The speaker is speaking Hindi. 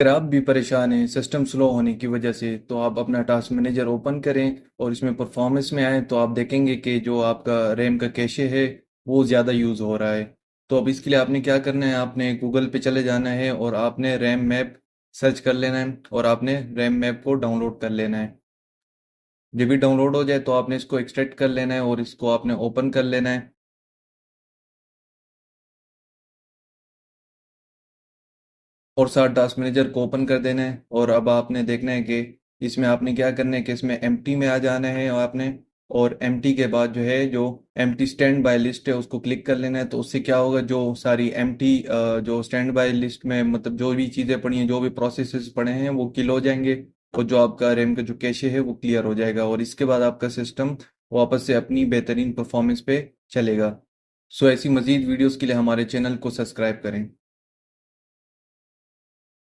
अगर आप भी परेशान हैं सिस्टम स्लो होने की वजह से तो आप अपना टास्क मैनेजर ओपन करें और इसमें परफॉर्मेंस में आए तो आप देखेंगे कि जो आपका रैम का कैशे है वो ज़्यादा यूज़ हो रहा है। तो अब इसके लिए आपने क्या करना है, आपने गूगल पे चले जाना है और आपने रैम मैप सर्च कर लेना है और आपने रैम मैप को डाउनलोड कर लेना है। जब भी डाउनलोड हो जाए तो आपने इसको एक्सट्रैक्ट कर लेना है और इसको आपने ओपन कर लेना है और साथ टास्क मैनेजर को ओपन कर देना है। और अब आपने देखना है कि इसमें आपने क्या करना है कि इसमें एम्प्टी में आ जाना है और आपने और एम्प्टी के बाद जो है जो एम्प्टी स्टैंड बाय लिस्ट है उसको क्लिक कर लेना है। तो उससे क्या होगा, जो सारी एम्प्टी जो स्टैंड बाय लिस्ट में मतलब जो भी चीज़ें पड़ी हैं, जो भी प्रोसेसेस पड़े हैं वो किल हो जाएंगे और जो आपका रैम का जो कैशे है वो क्लियर हो जाएगा और इसके बाद आपका सिस्टम वापस से अपनी बेहतरीन परफॉर्मेंस पे चलेगा। सो ऐसी मज़ीद वीडियोज़ के लिए हमारे चैनल को सब्सक्राइब करें।